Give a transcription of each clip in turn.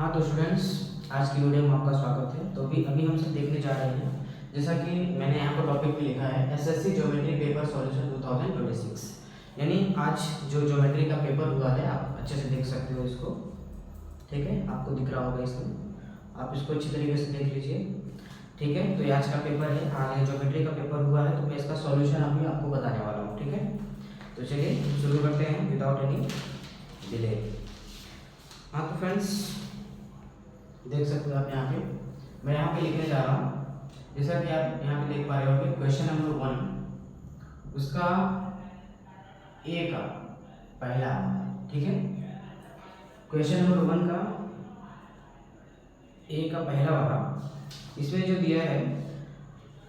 हाँ तो स्टूडेंट्स, आज की वीडियो में आपका स्वागत है। तो अभी हम सब देखने जा रहे हैं, जैसा कि मैंने यहाँ पर टॉपिक पे लिखा है एसएससी ज्योमेट्री पेपर सॉल्यूशन 2026। यानी आज जो ज्योमेट्री का पेपर हुआ है, आप अच्छे से देख सकते हो इसको। ठीक है, आपको दिख रहा होगा इसमें, आप इसको अच्छी तरीके से देख लीजिए। ठीक है, तो ये आज का पेपर है, आज ज्योमेट्री का पेपर हुआ है, तो मैं इसका सॉल्यूशन अभी आपको बताने वाला हूँ। ठीक है, तो चलिए शुरू करते हैं विदाउट एनी डिले। हाँ तो फ्रेंड्स, देख सकते हो आप यहाँ पे, मैं यहाँ पे लिखने जा रहा हूँ। जैसा कि आप यहाँ पे देख पा रहे हो कि क्वेश्चन नंबर 1 उसका ए का पहला, ठीक है, क्वेश्चन नंबर 1 का ए का पहला वाला, इसमें जो दिया है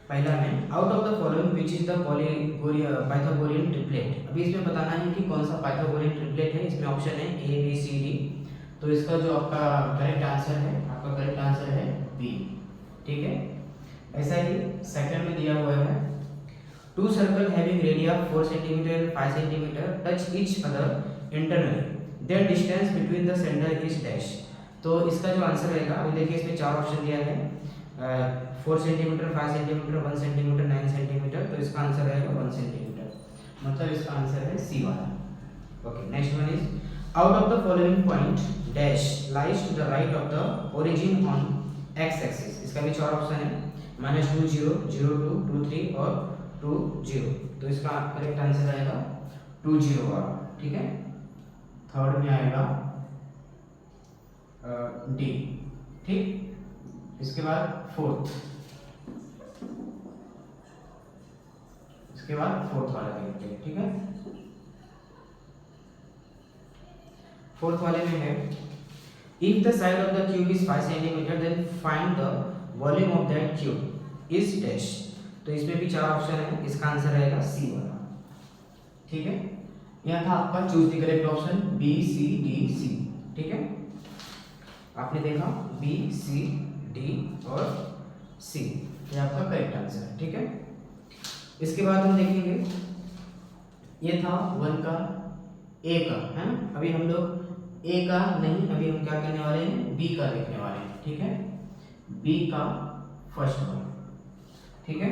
पहला में, out of the following which is the Pythagorean triplet. अभी इसमें बताना है कि कौन सा पाइथागोरियन ट्रिपलेट है। इसमें ऑप्शन है ए बी सी डी, तो इसका जो आपका करेक्ट आंसर है, आपका करेक्ट आंसर है बी। ठीक है, ऐसा ही सेकंड में दिया हुआ है two circle having radii 4 centimetre 5 centimetre touch each other internally, their distance between the centre is dash. तो इसका जो आंसर रहेगा, अभी देखिए इसमें चार ऑप्शन दिया है, 4 सेंटीमीटर 5 सेंटीमीटर 1 सेंटीमीटर 9 सेंटीमीटर, तो इसका आंसर रहेगा 1 सेंटीमीटर, मतलब इसका आंसर है सी वाला। Okay, next one is out of the following point dash lies to the right of the origin on x axis। इसका भी चार ऑप्शन है, -2 0 0 2 2 3 और 2 0, तो इसका करेक्ट आंसर आएगा 2 0 वाला। ठीक है, थर्ड में आएगा डी। ठीक, इसके बाद फोर्थ, इसके बाद फोर्थ वाला देखते हैं। ठीक है, फोर्थ वाले में है if the side of the cube is 5 centimetre then find the volume of that cube is dash. तो इसमें भी चार ऑप्शन है, इसका आंसर रहेगा सी वाला। ठीक है, यह था आपका choose the correct option B C D C. ठीक है, आपने देखा बी सी डी और सी, ये आपका करेक्ट आंसर है। ठीक है, इसके बाद हम देखेंगे, ये था 1 का ए का, है ना। अभी हम लोग ए का नहीं, अभी हम क्या करने वाले हैं, बी का देखने वाले हैं। ठीक है, बी का फर्स्ट वन। ठीक है,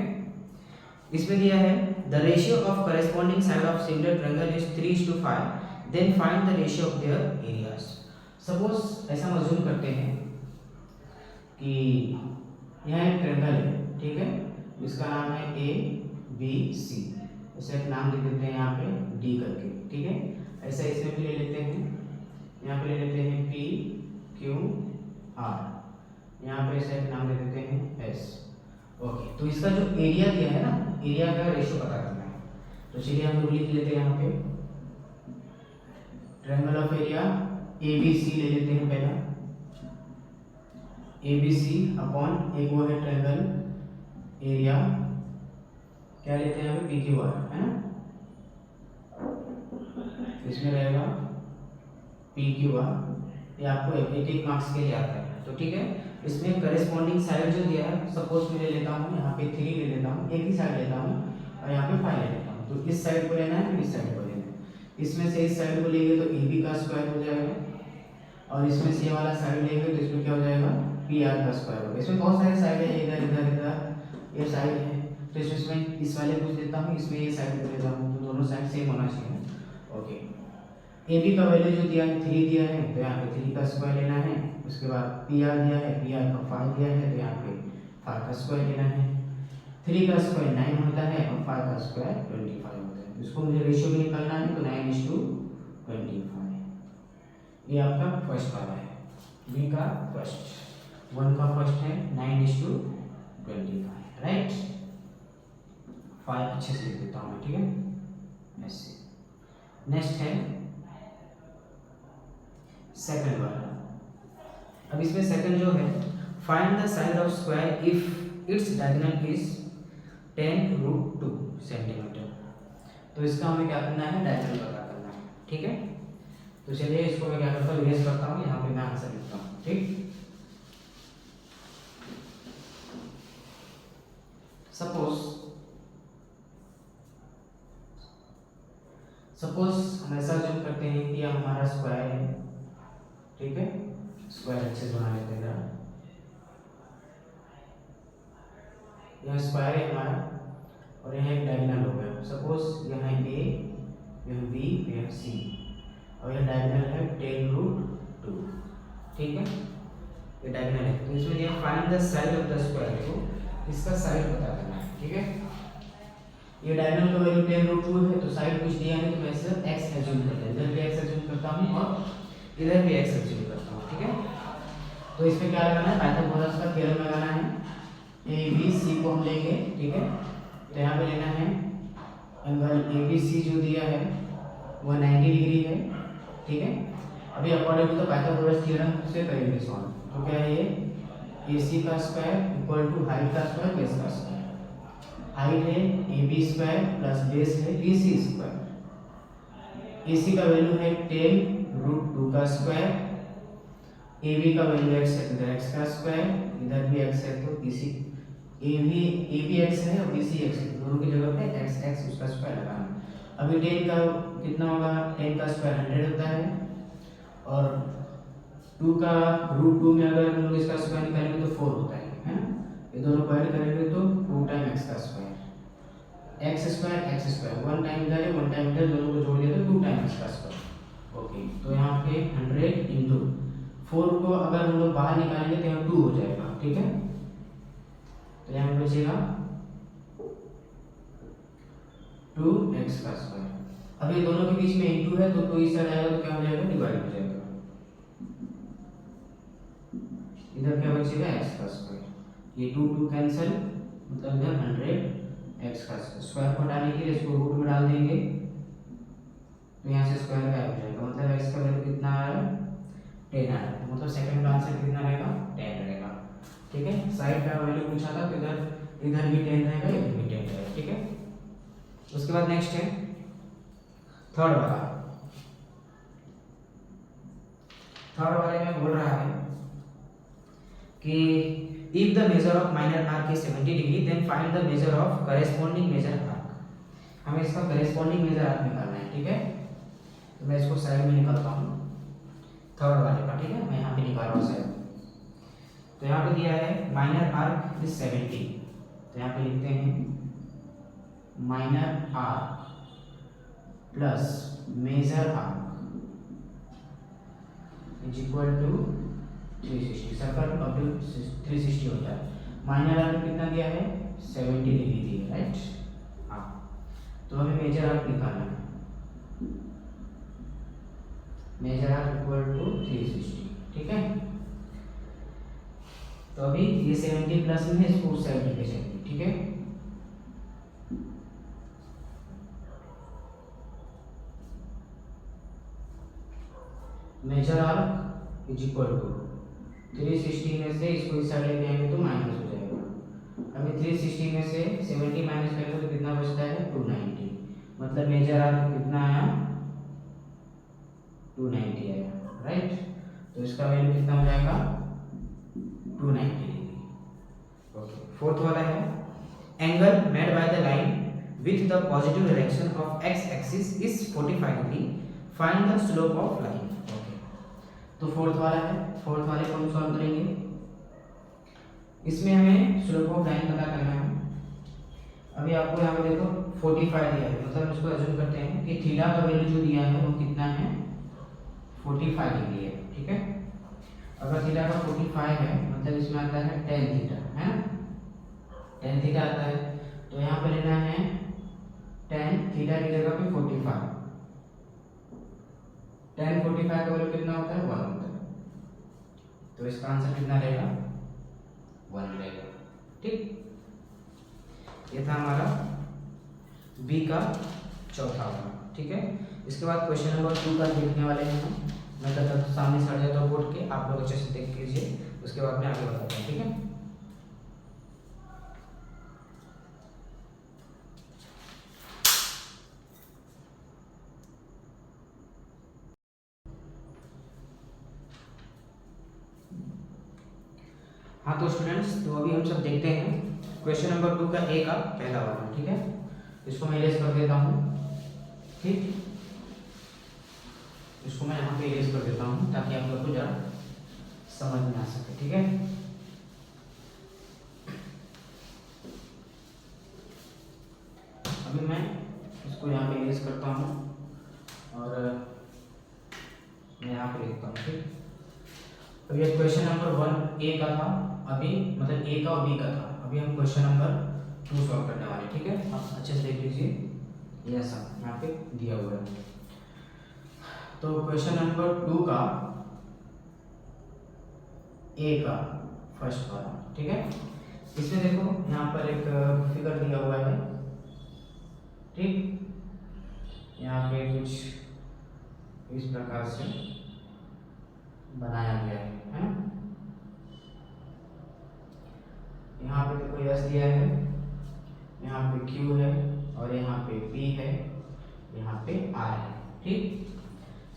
इसमें दिया है the ratio of corresponding side of similar triangle is 3:5, then find the ratio of their areas. Suppose ऐसा मजूम करते हैं कि यह एक ट्रायंगल है, ठीक है, इसका नाम है ए बी सी, ऐसे एक नाम लिख देते हैं यहाँ पे डी करके। ठीक है, ऐसा इसमें भी ले लेते हैं, यहाँ पे ले लेते हैं पी क्यू आर, यहाँ पे ऐसे एक नाम दे देते हैं एस। ओके, तो इसका जो एरिया दिया है ना, एरिया का रेशियो पता करना है, तो चलिए हम लोग लिख लेते हैं यहाँ पे triangle of area A B C ले लेते हैं पहला, ए बी सी अपॉन एक वो है ट्रायंगल एरिया, क्या लेते हैं यहाँ पे पी क्यू आर, है ना, इसमें रहेगा पी क्यू आर। ये आपको एक मार्क्स के लिए आता है। तो ठीक है, इसमें करेस्पॉन्डिंग साइड जो दिया है, सपोज मैं ले लेता हूँ यहाँ पे 3 ले लेता हूँ, एक ही साइड लेता हूँ, और यहाँ पे 5 ले लेता हूँ। तो इस साइड को लेना है, फिर इस साइड को लेना है। इसमें से इस साइड को लेंगे तो ए बी का स्क्वायर हो जाएगा, और इसमें से ये वाला साइड लेंगे तो इसमें क्या हो जाएगा, पी आर का स्क्वायर होगा। इसमें बहुत सारे साइड है, इधर इधर इधर ये साइड है, तो इसमें इस वाले को देता हूँ, इसमें ये साइड को लेता हूँ, तो दोनों साइड सेम होना चाहिए। ओके, ए बी का वैल्यू जो दिया है 3 दिया है, तो यहाँ पे 3 का स्क्वायर लेना है। उसके बाद पी आर दिया है, पी आर का 5 दिया है, तो यहाँ पे 5 का स्क्वायर लेना है। 3 का स्क्वायर 9 होता है और 5 का स्क्वायर 25 होता है। इसको मुझे रेशियो भी निकालना है, तो 9:25। ये आपका फर्स्ट वाला है, बी का फर्स्ट, 1 का फर्स्ट है 9:25, राइट। 5 अच्छे से लिख देता हूँ मैं, ठीक है, ऐसे। नेक्स्ट है सेकंड वाला। अब इसमें सेकंड जो है, find the side of square if its diagonal is 10√2 centimetre. तो इसका हमें क्या करना है, डायगोनल पता करना है। ठीक है, तो चलिए इसको मैं क्या करता हूँ, इरेज करता हूँ, यहाँ पे मैं आंसर लिखता हूँ। ठीक, सपोज हम ऐसा जो करते हैं कि हमारा स्क्वायर है, ठीक है, स्क्वायर एक्सिस बना लेते हैं जरा। यह स्क्वायर है हमारा और यह एक डायगोनल हो गया। सपोज यहाँ ए, यह बी, यह सी और यह डायगोनल है 10√2। ठीक है, ये डायगोनल है। तो इसमें दिया find the side of the square, तो इसका साइड पता करना है। ठीक है, ये डायगोनल का वैल्यू 10√2 है, तो साइड कुछ दिया नहीं तो मैं सिर्फ x एज्यूम करते हैं। इधर भी x एज्यूम करता हूँ और इधर भी x एज्यूम करता हूँ। ठीक है, तो इसमें क्या लगाना है, पाइथागोरस का थ्योरम लगाना है। ए बी सी को हम लेंगे। ठीक है, तो यहाँ पे लेना है एंगल ए बी सी जो दिया है वो 90 डिग्री है। ठीक है, अभी according to the Pythagoras theorem से करेंगे सॉल्व। तो क्या है, ये ए सी का स्क्वायर इक्वल टू हाइट का स्क्वायर बेस का स्क्वायर। हाइट है A B square plus base है B C square. A C का वैल्यू है 10√2 का स्क्वायर। ए बी का वैल्यू x है तो x का स्क्वायर, इधर भी x है तो B C A B x है और बी सी x है, दोनों की जगह पे x उसका स्क्वायर लगाना। अभी 10 का कितना होगा, 10 का स्क्वायर 100 होता है और 2 का √2 में अगर हम लोग इसका स्क्वायर निकालेंगे तो 4 होता है ना। ये दोनों को ऐड करेंगे तो 2 टाइम x का स्क्वायर, x स्क्वायर 1 टाइम इधर है 1 टाइम इधर, दोनों को जोड़ दिया तो 2 टाइम x का स्क्वायर। ओके, तो यहाँ पे 100 इंटू 4 को अगर हम लोग बाहर निकालेंगे तो यहाँ 2 हो जाएगा। ठीक है, तो यहाँ पे बचेगा 2x का स्क्वायर। अब ये दोनों के बीच में इंटू है तो 2 इस साइड आएगा तो क्या हो जाएगा, डिवाइड हो जाएगा। इधर क्या बचेगा, x का स्क्वायर। ये 2 कैंसिल, मतलब इधर 100x का स्क्वायर को हटाने के लिए इसको रूट में डाल देंगे तो यहाँ से स्क्वायर गायब हो जाएगा। मतलब x का वैल्यू कितना आ रहा है, 10 आ रहा है। मतलब सेकंड का आंसर कितना रहेगा, 10 रहेगा। ठीक है, साइड का वैल्यू पूछा था तो इधर भी 10 रहेगा, इधर भी 10 रहेगा। ठीक है, उसके बाद नेक्स्ट है थर्ड वाला। थर्ड वाले में बोल रहा है कि if the measure of minor arc is 70 degree then find the measure of corresponding major arc. हमें इसका करेस्पॉन्डिंग मेजर आर्क निकालना है। ठीक है, तो मैं इसको साइड में निकालता हूँ थर्ड वाले का। ठीक है, मैं यहाँ पे निकाल रहा हूँ साइड। तो यहाँ पे दिया है माइनर आर्क इज 70, तो यहाँ पे लिखते हैं minor arc plus major arc is equal to 360। Circle अब 360 होता है। माइनर आर्क कितना दिया है, 70 डिग्री दी है, राइट। हाँ, तो हमें मेजर आर्क निकालना है। Major arc equal to 360। ठीक है, तो अभी ये 70 प्लस में है, इसको उस साइड लेके चलेंगे। ठीक है, major arc is equal to 360 में से इसको इस साइड लेके आएंगे तो माइनस हो जाएगा। अभी 360 में से 70 माइनस करेंगे तो कितना बचता है, 290। मतलब मेजर आर्क कितना आया, 290 आया, राइट। तो इसका वैल्यू कितना हो जाएगा, 290 डिग्री। ओके, फोर्थ वाला है angle made by the line with the positive direction of x axis is 45 degree, find the slope of line. Okay, तो फोर्थ वाला है, फोर्थ वाले को हम सॉल्व करेंगे। इसमें हमें स्लोप ऑफ लाइन पता करना है। अभी आपको यहाँ पे देखो 45 दिया है, मतलब इसको अज्यूम करते हैं कि थीटा का वैल्यू जो दिया है वो कितना है, 45 डिग्री है। ठीक है, अगर थीटा का 45 है मतलब इसमें आता है tan थीटा, है ना, tan थीटा आता है। तो यहाँ पे लेना है tan थीटा की जगह पे 45। tan 45 का वैल्यू कितना होता है, 1 होता है। तो इसका आंसर कितना रहेगा, 1 रहेगा। ठीक, ये था हमारा बी का चौथा वाला। ठीक है, इसके बाद क्वेश्चन नंबर 2 का देखने वाले हैं हम। मैं तब तक सामने से हट जाता हूँ बोर्ड के, आप लोग अच्छे से देख लीजिए, उसके बाद मैं आगे बताता हूँ। ठीक है, हाँ तो स्टूडेंट्स, तो अभी हम सब देखते हैं क्वेश्चन नंबर 2 का ए का पहला वाला। ठीक है, इसको मैं इरेज कर देता हूँ। ठीक, इसको मैं यहाँ पे इरेज कर देता हूँ ताकि आप लोग को जरा समझ में आ सके। ठीक है, अभी मैं इसको यहाँ पे इरेज करता हूँ और मैं यहाँ पे लिखता हूँ। ठीक, तो ये क्वेश्चन नंबर 1 ए का था, अभी मतलब ए का और बी का था, अभी हम क्वेश्चन नंबर 2 सॉल्व करने वाले। ठीक है, आप अच्छे से देख लीजिए, ये ऐसा यहाँ पे दिया हुआ है। तो क्वेश्चन नंबर 2 का ए का फर्स्ट वाला। ठीक है, इसमें देखो यहाँ पर एक फिगर दिया हुआ है। ठीक, यहाँ पे कुछ इस प्रकार से बनाया गया है ना। यहाँ पे देखो यस दिया है, यहाँ पे क्यू है और यहाँ पे पी है, यहाँ पे आर है। ठीक,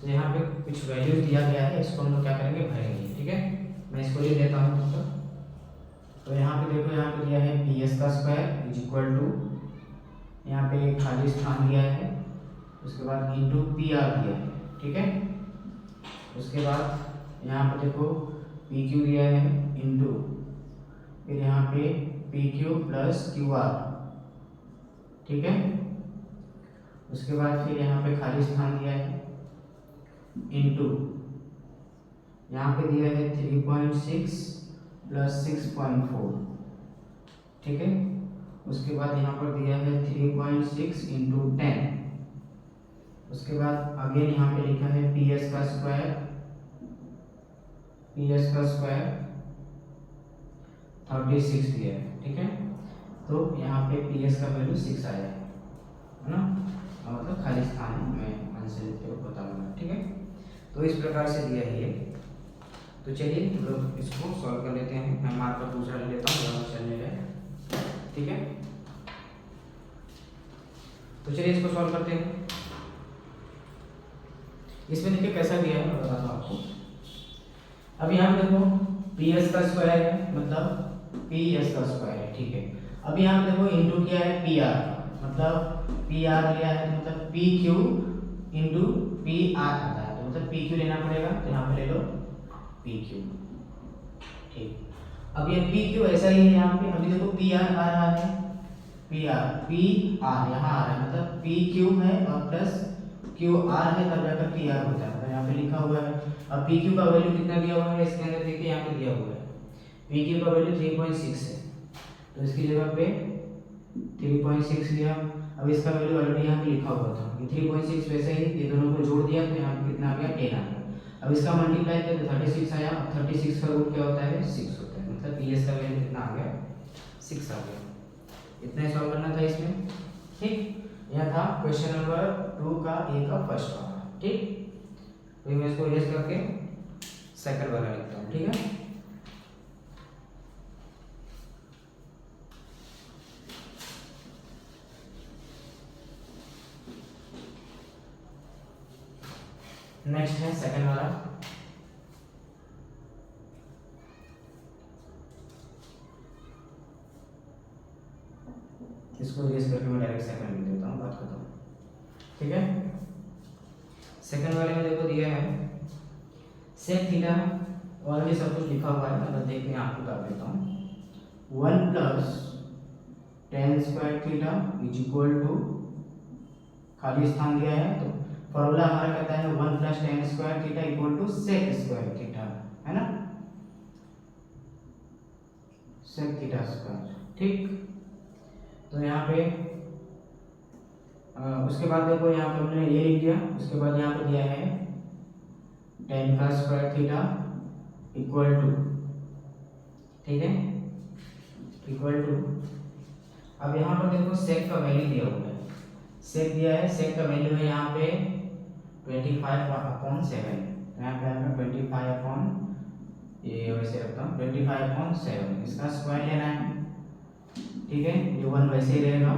तो यहाँ पे कुछ वैल्यू दिया गया है, इसको हम लोग क्या करेंगे, भरेंगे। ठीक है, मैं इसको ले लेता हूँ तब तक। तो यहाँ पे देखो, यहाँ पे दिया है पी एस का स्क्वायर इज इक्वल टू, यहाँ पे एक खाली स्थान दिया है, उसके बाद इंटू पी आर दिया है। ठीक है, उसके बाद यहाँ पे देखो पी क्यू दिया है इंटू, फिर यहाँ पे P Q plus Q R. ठीक है, उसके बाद फिर यहाँ पे खाली स्थान दिया है इंटू, यहाँ पे दिया है 3.6 प्लस 6.4। ठीक है, उसके बाद यहाँ पर दिया है 3.6 इंटू 10। उसके बाद अगेन यहाँ पे लिखा है पी एस का स्क्वायर, पी एस का स्क्वायर 36 दिया है। ठीक है, तो यहाँ पे पी एस का वैल्यू 6 आया है ना, मतलब खाली स्थान है, मैं आंसर लिख के बताऊंगा। ठीक है, तो इस प्रकार से दिया है ये। तो चलिए हम लोग इसको सॉल्व कर लेते हैं। मैं मार्कर दूसरा ले लेता हूँ, चलने लगे। ठीक है, तो चलिए इसको सॉल्व करते हैं। इसमें देखिए कैसा दिया है, मैं बताता हूँ आपको। अब यहाँ देखो पी एस का स्क्वायर है, मतलब पी एस का स्क्वायर है। ठीक है, अब यहाँ देखो इंटू क्या है, पी आर, मतलब पी आर लिया है, तो मतलब P Q into P R आता है, तो मतलब पी क्यू लेना पड़ेगा, तो यहाँ पे ले लो पी क्यू। ठीक, अब ये पी क्यू ऐसा ही है यहाँ पे, अभी देखो पी आर आ रहा है, पी आर यहाँ आ रहा है, मतलब पी क्यू है और प्लस क्यू आर है, तब जाकर पी आर होता है, तो यहाँ पे लिखा हुआ है। अब पी क्यू का वैल्यू कितना दिया हुआ है, इसके अंदर देखिए यहाँ पे दिया हुआ है पी क्यू का वैल्यू 3.6 है, तो इसकी जगह पे 3.6 लिया। अब इसका वैल्यू ऑलरेडी यहाँ पे लिखा हुआ था, ये 3.6 वैसे ही ये दोनों को जोड़ दिया, तो यहाँ पे कितना आ गया, 10 आ गया। अब इसका मल्टीप्लाई किया तो 36 आया, अब 36 का रूट क्या होता है, 6 होता है, मतलब पी एस का वैल्यू कितना आ गया, 6 आ गया। इतना ही सॉल्व करना था इसमें। ठीक, यह था क्वेश्चन नंबर 2 का ए का फर्स्ट वाला। ठीक, तो मैं इसको इरेज करके सेकंड वाला लिखता हूँ। ठीक है, नेक्स्ट है सेकंड वाला। इसको इरेज करके मैं डायरेक्ट सेकंड लिख देता हूँ, बात खत्म। ठीक है, सेकंड वाले में देखो दिया है सेक थीटा, ऑलरेडी सब कुछ लिखा हुआ है, मतलब देख के आपको कर देता हूँ। 1 plus tan square theta is equal to, खाली स्थान दिया है, तो फॉर्मूला हमारा कहता है 1 plus tan square theta equal to sec square theta, है ना, सेक थीटा स्क्वायर। ठीक, तो यहाँ पे उसके बाद देखो यहाँ पे हमने ये लिख दिया, उसके बाद यहाँ पे दिया है tan का स्क्वायर थीटा इक्वल टू, ठीक है, इक्वल टू, अब यहाँ पर देखो सेक का वैल्यू दिया हुआ है, सेक दिया है, सेक का वैल्यू है यहाँ पे 25/7, यहाँ पे हमें 25 ये वैसे रखता हूँ 25/7, इसका स्क्वायर लेना है। ठीक है, ये 1 वैसे ही रहेगा,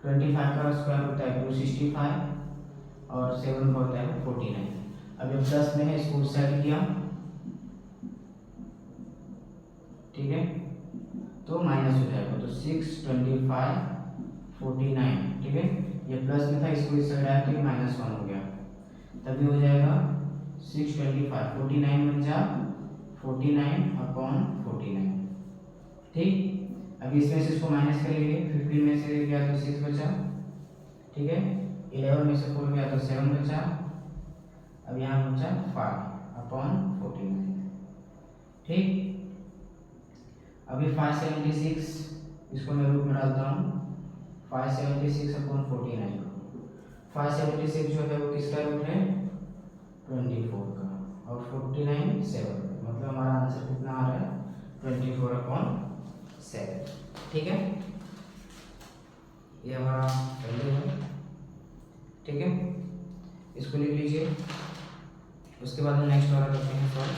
25 का स्क्वायर होता है 265 और 7 का होता है 49। अब ये प्लस में है, इसको सेट किया, ठीक है, तो माइनस हो जाएगा, तो 6, 25, 49, ठीक है, ये प्लस में था, इसको इस साइड आया तो ये -1 हो गया, तभी हो जाएगा 625 49 बन जा 49/49। ठीक, अब इसमें से इसको माइनस करेंगे, 15 में से गया तो 6 बचा, ठीक है, 11 में से 4 गया तो 7 बचा, अब यहाँ बचा 5/49। ठीक, अभी 576 इसको मैं रूप में डालता हूँ, 576/49। 576 जो है वो किसका रूट है, 24 का, और 49 7, मतलब हमारा आंसर कितना आ रहा है, 24/7। ठीक है, ये हमारा वैल्यू है। ठीक है, इसको लिख लीजिए, उसके बाद हम नेक्स्ट वाला करते हैं सॉल्व।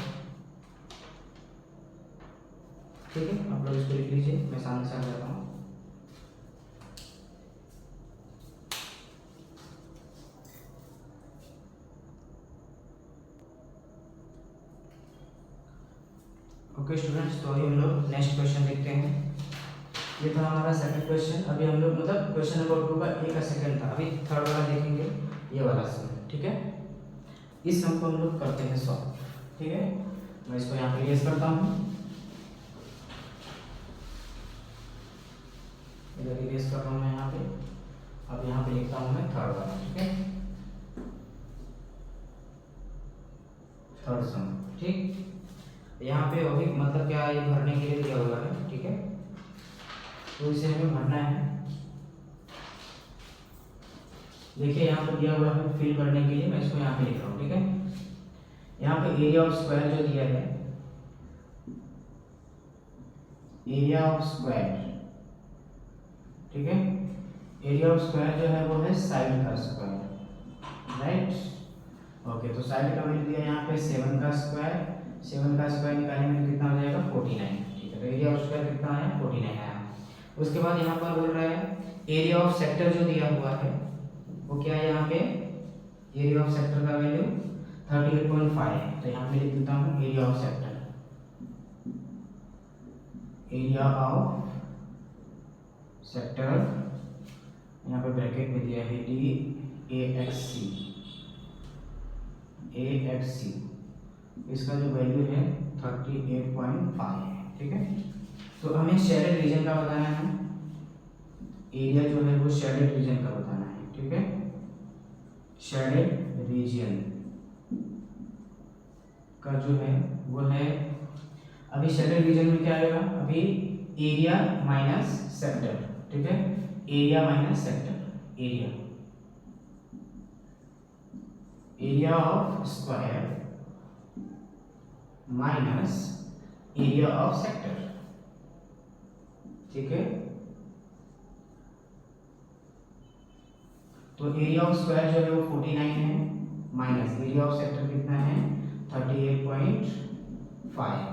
ठीक है, आप लोग इसको लिख लीजिए, मैं सामने से आ जाता हूँ। ओके स्टूडेंट्स, तो अभी हम लोग नेक्स्ट क्वेश्चन देखते हैं। ये था हमारा सेकंड क्वेश्चन। अभी हम लोग मतलब क्वेश्चन नंबर 2 का ए का सेकंड था, अभी थर्ड वाला देखेंगे, ये वाला सम। ठीक है, इस सम को हम लोग करते हैं सॉल्व। ठीक है, मैं इसको यहाँ पे इरेज करता हूँ, इधर इरेज कर रहा हूँ मैं यहाँ पे। अब यहाँ पे लिखता हूँ मैं थर्ड वाला। ठीक है, थर्ड सम। ठीक, यहाँ पे अभी मतलब क्या, ये भरने के लिए दिया हुआ है। ठीक है, तो इसे हमें भरना है। देखिए यहाँ पर दिया हुआ है फिल करने के लिए, मैं इसको यहाँ पे लिख रहा हूँ। ठीक है, यहाँ पे एरिया ऑफ स्क्वायर जो दिया है, एरिया ऑफ स्क्वायर, ठीक है, एरिया ऑफ स्क्वायर जो है वो है साइड का स्क्वायर, राइट। ओके, तो साइड का वैल्यू दिया यहाँ पे 7 का स्क्वायर, 7 का स्क्वायर निकालने में कितना हो जाएगा, 49। ठीक है, तो एरिया ऑफ स्क्वायर कितना आया, 49 आया। उसके बाद यहाँ पर बोल रहा है एरिया ऑफ सेक्टर जो दिया हुआ है वो क्या है, यहाँ पे एरिया ऑफ सेक्टर का वैल्यू 38.5 है। तो यहाँ पे लिख देता हूँ area of sector, area of sector, यहाँ पे ब्रैकेट में दिया है DAXC, AXC, इसका जो वैल्यू है 38.5 है। ठीक है, तो हमें शेडेड रीजन का बताना है, एरिया जो है वो शेडेड रीजन का बताना है। ठीक है, शेडेड रीजन का जो है वो है, अभी शेडेड रीजन में क्या आएगा, अभी एरिया माइनस सेक्टर। ठीक है, area minus sector, area of square minus area of sector. ठीक है, तो एरिया ऑफ स्क्वायर जो है वो 49 है, माइनस एरिया ऑफ सेक्टर कितना है, 38.5।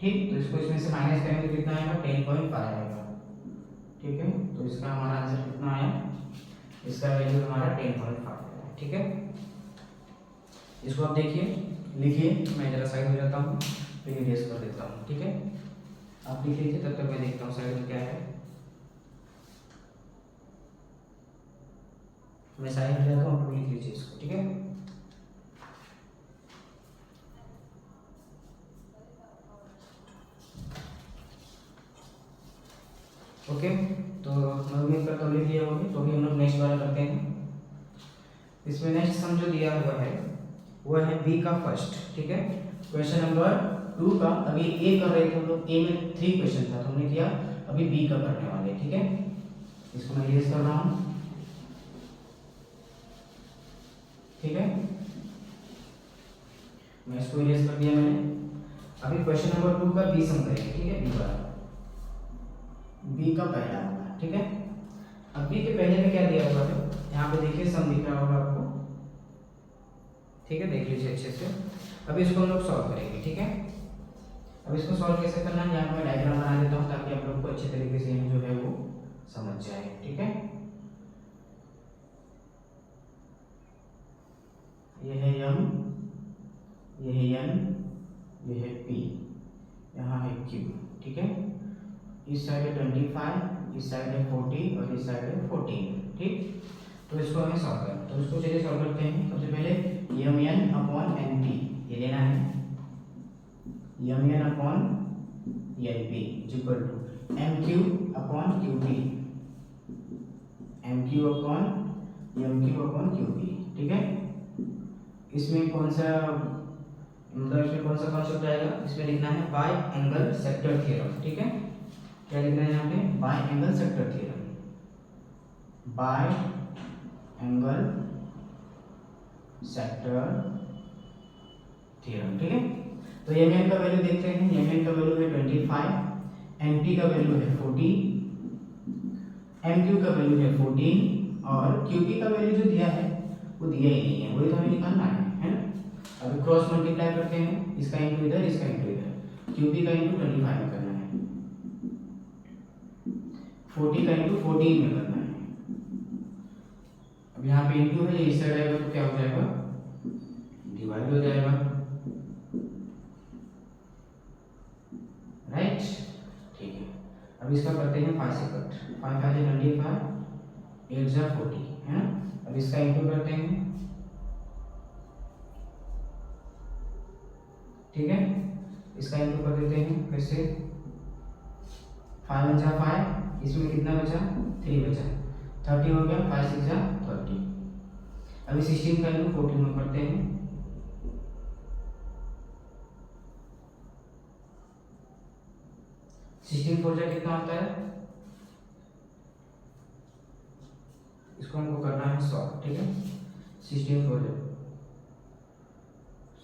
ठीक, तो इसको इसमें से माइनस करेंगे कितना आएगा, 10.5 आएगा। ठीक है, तो इसका हमारा आंसर कितना आया, इसका वैल्यू हमारा 10.5 है। ठीक है, इसको आप देखिए, लिखिए, मैं जरा साइड हो जाता हूँ, फिर इरेज कर देता हूँ। ठीक है, आप लिख लीजिए, तब तक मैं देखता हूँ साइड में क्या है। मैं साइड हो जाता हूँ, आप लिख लीजिए इसको। ठीक है, ओके, तो मैं उम्मीद करता हूँ लिख लिया होगी। तो अभी हम लोग नेक्स्ट वाला करते हैं। इसमें नेक्स्ट सम जो दिया हुआ है वो है बी का फर्स्ट। ठीक है, क्वेश्चन नंबर 2 का, अभी ए कर रहे थे हम लोग, ए में 3 क्वेश्चन था तो हमने किया, अभी बी का करने वाले। ठीक है, इसको मैं इरेज कर रहा हूँ। ठीक है, मैं इसको इरेज कर दिया मैंने। अभी क्वेश्चन नंबर 2 का बी सम करेंगे। ठीक है, बी वाला, बी का पहला होगा। ठीक है, अब बी के पहले में क्या दिया हुआ है, यहाँ पे देखिए सम दिख रहा होगा आपको। ठीक है, देख लीजिए अच्छे से। अभी इसको हम लोग सॉल्व करेंगे। ठीक है, अब इसको सॉल्व कैसे करना है, यहाँ पे मैं डायग्राम बना देता हूँ ताकि आप लोग को अच्छे तरीके से जो है वो समझ जाए। ठीक है, ये है M, ये है N, ये है P, यहाँ है Q। ठीक है, इस साइड है 25, इस साइड है 40 और इस साइड है 14। ठीक, तो इसको हमें सॉल्व करना है, तो इसको चलिए सॉल्व करते हैं। सबसे पहले M N upon N P, ये लेना है M N upon N P equal to M Q upon Q P, M Q upon Q P. ठीक है, इसमें कौन सा मतलब इसमें कौन सा कॉन्सेप्ट आएगा, इसमें लिखना है बाय एंगल सेक्टर थ्योरम। ठीक है, क्या लिखना है यहाँ पे, bye angle sector theorem, bye angle sector theorem. ठीक है, तो एम एन का वैल्यू देखते हैं, एम एन का वैल्यू है 25, एम पी का वैल्यू है 40, एम क्यू का वैल्यू है 14 और क्यू पी का वैल्यू जो दिया है वो दिया ही नहीं है, वही तो हमें निकालना है ना। अभी क्रॉस मल्टीप्लाई करते हैं, इसका इंटू इधर, इसका इंटू इधर, क्यू पी का इंटू 25 में करना है, 40 का इंटू 14 में करना है। अब यहाँ पे इंटू है, इस साइड आएगा तो क्या हो जाएगा, डिवाइड हो जाएगा, राइट। ठीक है, अब इसका करते हैं 5 से कट, 5 5 25, 8 जा 40 है ना। अब इसका इंटू करते हैं, ठीक है, इसका इंटू कर देते हैं कैसे, 5 1 जा 5, इसमें कितना बचा, 3 बचा, 30 हो गया, 5 6 जा 30। अभी 16 का इंटू 14 में करते हैं, सिक्सटीन 4 जा कितना होता है, इसको हमको करना है 100। ठीक है, 16 4 जा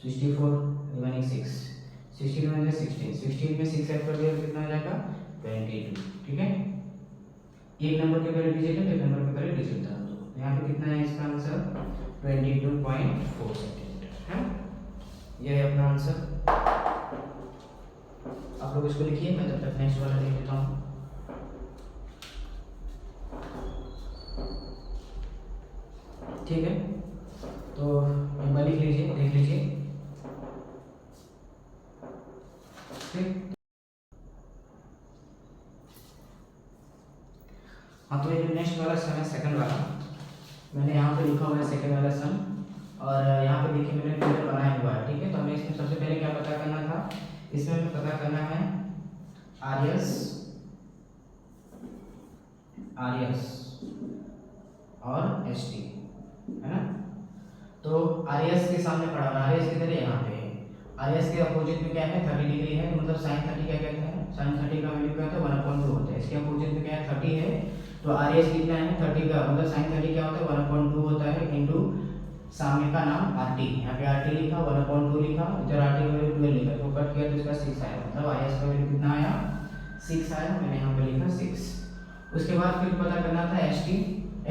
64 रिमेनिंग 6, 16 में 16, 16 में 6 ऐड कर दिया कितना हो जाएगा 22। ठीक है, एक नंबर के पहले डिजिट है, एक नंबर के पहले डिजिट था, तो यहाँ पे कितना है इसका आंसर 22.4 सेंटीमीटर है, यह है अपना आंसर। आप लोग इसको लिखिए, मैं तब तक नेक्स्ट वाला लिख देता हूँ। ठीक है, तो एक बार लिख लीजिए, देख लीजिए। ठीक, हाँ, तो ये जो नेक्स्ट वाला सम है, सेकंड वाला, मैंने यहाँ पे लिखा हुआ है सेकंड वाला सम, और यहाँ पे देखिए मैंने फिगर बनाया हुआ है। ठीक है, तो हमें इसमें सबसे पहले क्या पता करना था, इसमें हमें पता करना है आरएस और एसटी है ना। तो आरएस के सामने पड़ा हुआ, आरएस किधर है, यहाँ पे है, आरएस के अपोजिट में क्या है 30 डिग्री है, तो मतलब साइन 30 क्या कहते हैं, साइन 30 का वैल्यू क्या होता है 1/2 होता है, इसके अपोजिट में क्या है 30 है, तो आरएस कितना है 30 का, मतलब साइन 30 क्या होता है 1/2 होता है, इनटू सामने का नाम आरटी, यहाँ पे आरटी लिखा 1/2 लिखा, इधर आरटी का वैल्यू 12 लिखा, तो कट किया तो इसका 6 आया, मतलब आरएस का वैल्यू कितना आया 6 आया, मैंने यहाँ पे लिखा 6। उसके बाद फिर पता करना था एसटी,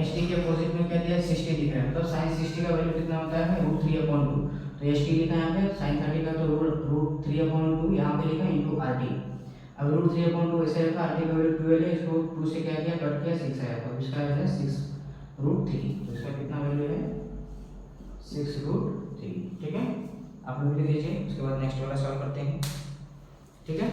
एसटी के अपोजिट में क्या दिया 60 दिख रहा है, मतलब साइन 60 का वैल्यू कितना होता है √3/2, तो एसटी लिखा यहाँ पे साइन 30 का, तो √3/2 यहाँ पे लिखा इनटू आरटी। अब √3/2 ऐसे रखा, आरटी का वैल्यू 12 है, इसको 2 से क्या किया कट किया 6 आया, तो इसका वैल्यू है 6√3, तो इसका कितना वैल्यू है 6√3। ठीक है, आप लोग लिख दीजिए, उसके बाद नेक्स्ट वाला सॉल्व करते हैं। ठीक है।